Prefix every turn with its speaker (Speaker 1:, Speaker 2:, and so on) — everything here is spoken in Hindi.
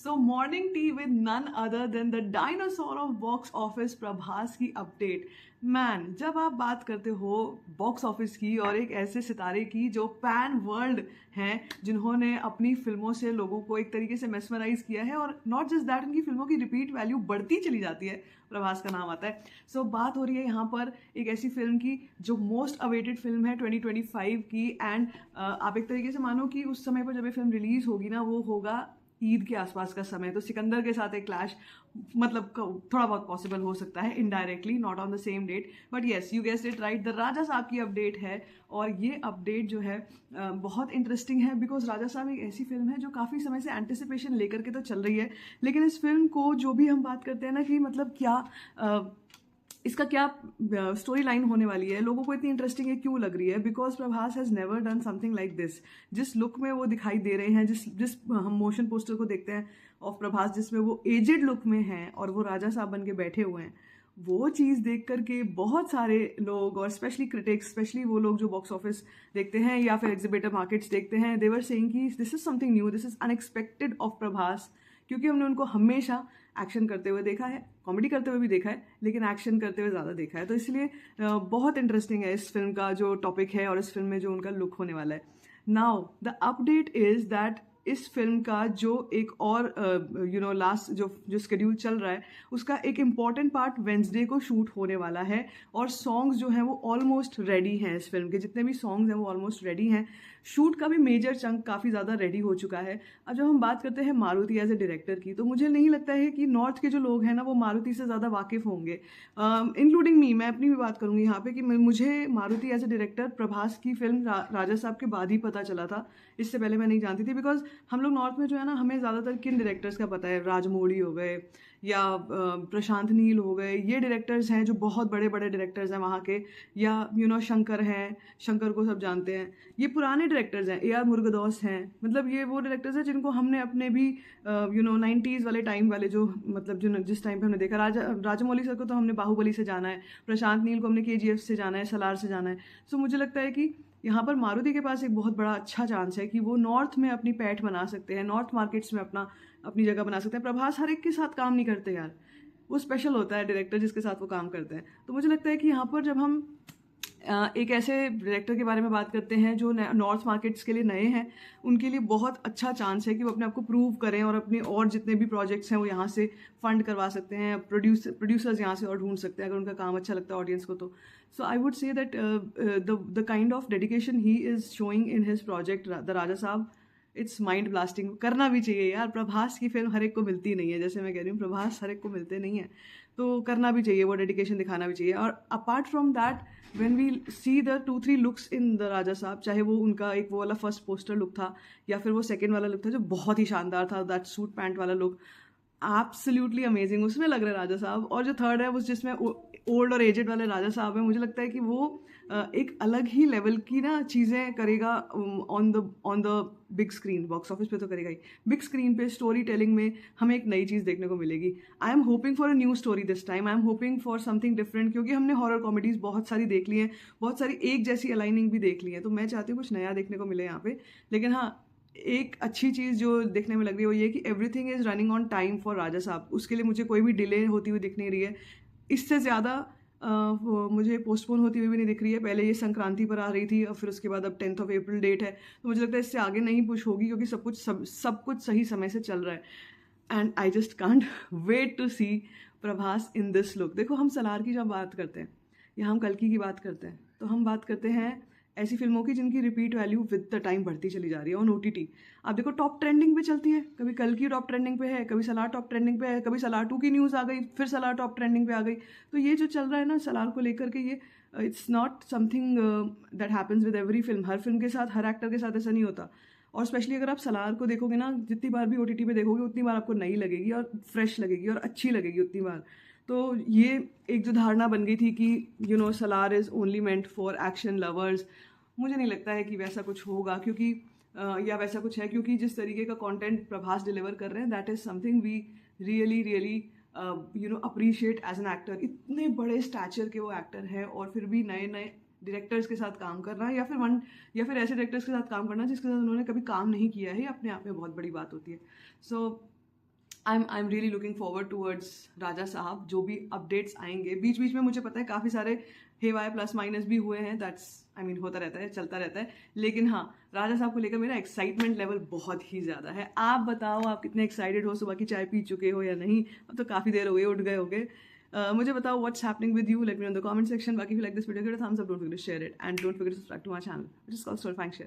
Speaker 1: So morning tea with none other than the dinosaur of box office Prabhas की अपडेट। मैन, जब आप बात करते हो बॉक्स ऑफिस की और एक ऐसे सितारे की जो पैन वर्ल्ड हैं, जिन्होंने अपनी फिल्मों से लोगों को एक तरीके से मेस्मराइज किया है और नॉट जस्ट दैट, उनकी फिल्मों की रिपीट वैल्यू बढ़ती चली जाती है, प्रभास का नाम आता है। बात हो रही है यहाँ पर एक ऐसी फिल्म की जो मोस्ट अवेटेड फिल्म है 2025 की। एंड आप एक तरीके से मानो कि उस समय पर जब ये फिल्म रिलीज होगी ना, वो होगा ईद के आसपास का समय। तो सिकंदर के साथ एक क्लैश मतलब थोड़ा बहुत पॉसिबल हो सकता है, indirectly, not on the same date, but yes, you guessed it right, the Raja Saab की अपडेट है। और ये अपडेट जो है बहुत इंटरेस्टिंग है, बिकॉज राजा साहब एक ऐसी फिल्म है जो काफ़ी समय से एंटिसिपेशन लेकर के तो चल रही है, लेकिन इस फिल्म को जो भी हम बात करते हैं ना कि मतलब क्या इसका क्या स्टोरी लाइन होने वाली है, लोगों को इतनी इंटरेस्टिंग ये क्यों लग रही है, because Prabhas has never done something like this. जिस लुक में वो दिखाई दे रहे हैं, जिस जिस हम मोशन पोस्टर को देखते हैं ऑफ प्रभास, जिसमें वो एजेड लुक में हैं और वो राजा साहब बन के बैठे हुए हैं, वो चीज़ देख करके बहुत सारे लोग और स्पेशली क्रिटिक्स, स्पेशली वो लोग जो बॉक्स ऑफिस देखते हैं या फिर एग्जिबिटर मार्केट्स देखते हैं, देवर सेइंग कि this is something new, this is unexpected of Prabhas. क्योंकि हमने उनको हमेशा एक्शन करते हुए देखा है, कॉमेडी करते हुए भी देखा है, लेकिन एक्शन करते हुए ज़्यादा देखा है। तो इसलिए बहुत इंटरेस्टिंग है इस फिल्म का जो टॉपिक है और इस फिल्म में जो उनका लुक होने वाला है। Now the update is that इस फिल्म का जो एक और लास्ट जो स्केड्यूल चल रहा है, उसका एक इम्पॉर्टेंट पार्ट वेंसडे को शूट होने वाला है। और सॉन्ग्स जो हैं वो ऑलमोस्ट रेडी हैं, इस फिल्म के जितने भी सॉन्ग्स हैं वो ऑलमोस्ट रेडी हैं। शूट का भी मेजर चंक काफ़ी ज़्यादा रेडी हो चुका है। अब जब हम बात करते हैं मारुति एज ए डायरेक्टर की, तो मुझे नहीं लगता है कि नॉर्थ के जो लोग हैं ना वो मारुति से ज़्यादा वाकिफ़ होंगे, इंक्लूडिंग मी। मैं अपनी भी बात करूँगी यहाँ पे कि मुझे Maruthi as a director Prabhas की फिल्म राजा साहब के बाद ही पता चला था। इससे पहले मैं नहीं जानती थी, बिकॉज हम लोग नॉर्थ में जो है ना, हमें ज़्यादातर किन डायरेक्टर्स का पता है, राजमौली हो गए या प्रशांत नील हो गए, ये डायरेक्टर्स हैं जो बहुत बड़े बड़े डायरेक्टर्स हैं वहाँ के, या शंकर हैं, शंकर को सब जानते हैं। ये पुराने डायरेक्टर्स हैं, AR मुरुगदॉस हैं, मतलब ये वो डायरेक्टर्स हैं जिनको हमने अपने भी 90s वाले टाइम वाले जो मतलब जो जिस टाइम पे हमने देखा, राजमौली सर को तो हमने बाहुबली से जाना है, प्रशांत नील को हमने KGF से जाना है, सलार से जाना है। सो मुझे लगता है कि यहाँ पर मारुति के पास एक बहुत बड़ा अच्छा चांस है कि वो नॉर्थ में अपनी पैठ बना सकते हैं, नॉर्थ मार्केट्स में अपनी जगह बना सकते हैं। प्रभास हर एक के साथ काम नहीं करते यार, वो स्पेशल होता है डायरेक्टर जिसके साथ वो काम करते हैं। तो मुझे लगता है कि यहाँ पर जब हम एक ऐसे डायरेक्टर के बारे में बात करते हैं जो नॉर्थ मार्केट्स के लिए नए हैं, उनके लिए बहुत अच्छा चांस है कि वो अपने आप को प्रूव करें और अपने और जितने भी प्रोजेक्ट्स हैं वो यहाँ से फंड करवा सकते हैं, प्रोड्यूसर्स यहाँ से और ढूंढ सकते हैं अगर उनका काम अच्छा लगता है ऑडियंस को। तो so I would say that the kind of dedication he is showing in his project the Raja Saab, it's mind blasting. करना भी चाहिए यार, प्रभास की फिल्म हर एक को मिलती नहीं है, जैसे मैं कह रही हूँ प्रभास हर एक को मिलते नहीं है, तो करना भी चाहिए, वो डेडिकेशन दिखाना भी चाहिए। और apart from that, when we see the 2-3 looks in the Raja Saab, चाहे वो उनका एक वो वाला फर्स्ट पोस्टर लुक था या फिर वो सेकेंड वाला लुक था जो बहुत ही शानदार था, दैट सूट पैंट वाला लुक एब्सोल्युटली अमेजिंग, उसमें लग रहा है राजा साहब। और जो थर्ड है वो जिसमें ओल्ड और एजेड वाले राजा साहब हैं, मुझे लगता है कि वो एक अलग ही लेवल की ना चीज़ें करेगा on the big screen, box office पे तो करेगा ही, बिग स्क्रीन पे स्टोरी टेलिंग में हमें एक नई चीज़ देखने को मिलेगी। I am hoping for a new story this time, I am hoping for something different, क्योंकि हमने हॉरर कॉमेडीज़ बहुत सारी देख ली हैं, बहुत सारी एक जैसी अलाइनिंग भी देख ली है, तो मैं चाहती हूँ कुछ नया देखने को मिले यहाँ पे। लेकिन हाँ, एक अच्छी चीज़ जो देखने में लग रही है वो ये कि everything is running on time for Raja Saab, उसके लिए मुझे कोई भी डिले होती हुई दिख नहीं रही है। इससे ज़्यादा मुझे पोस्टपोन होती हुई भी नहीं दिख रही है। पहले ये संक्रांति पर आ रही थी और फिर उसके बाद अब 10th अप्रैल डेट है, तो मुझे लगता है इससे आगे नहीं पुश होगी, क्योंकि सब कुछ सही समय से चल रहा है। And I just can't wait to see Prabhas in this look. देखो, हम सलार की जब बात करते हैं या हम कल्कि की बात करते हैं, तो हम बात करते हैं ऐसी फिल्मों की जिनकी repeat value with the time बढ़ती चली जा रही है ऑन OTT। आप देखो, टॉप ट्रेंडिंग पे चलती है, कभी कल की टॉप ट्रेंडिंग पे है, कभी सलार टॉप ट्रेंडिंग पे है, कभी सलार 2 की न्यूज़ आ गई, फिर सलार टॉप ट्रेंडिंग पे आ गई। तो ये जो चल रहा है ना सलार को लेकर के, ये it's not something that happens with every film. Her film के साथ, हर एक्टर के साथ ऐसा नहीं होता। और स्पेशली अगर आप सलार को देखोगे ना, जितनी बार भी OTT पे देखोगे उतनी बार आपको नई लगेगी और फ्रेश लगेगी और अच्छी लगेगी उतनी बार। तो ये एक जो धारणा बन गई थी कि Salaar is only meant for action lovers, मुझे नहीं लगता है कि वैसा कुछ होगा, क्योंकि या वैसा कुछ है, क्योंकि जिस तरीके का कंटेंट प्रभास डिलीवर कर रहे हैं, that is something we really really appreciate as an actor. इतने बड़े स्टैचर के वो एक्टर हैं और फिर भी नए नए डायरेक्टर्स के साथ काम करना, या फिर ऐसे डायरेक्टर्स के साथ काम करना जिसके साथ उन्होंने कभी काम नहीं किया है, अपने आप में बहुत बड़ी बात होती है। So I am really looking forward towards Raja Saab, जो भी अपडेट्स आएंगे। बीच बीच में मुझे पता है काफ़ी सारे हेवाए प्लस माइनस भी हुए हैं, दैट्स आई मीन होता रहता है, चलता रहता है। लेकिन हाँ, राजा साहब को लेकर मेरा एक्साइटमेंट लेवल बहुत ही ज़्यादा है। आप बताओ, आप कितने एक्साइटेड हो? सुबह की चाय पी चुके हो या नहीं? अब तो काफ़ी देर हो गई, उठ गए होगे। मुझे बताओ what's happening with you, let me know in the comment section. बाकी if you like this video, give it a thumbs up, don't forget to share it, and don't forget to subscribe to my channel, which is called Soulfang Share.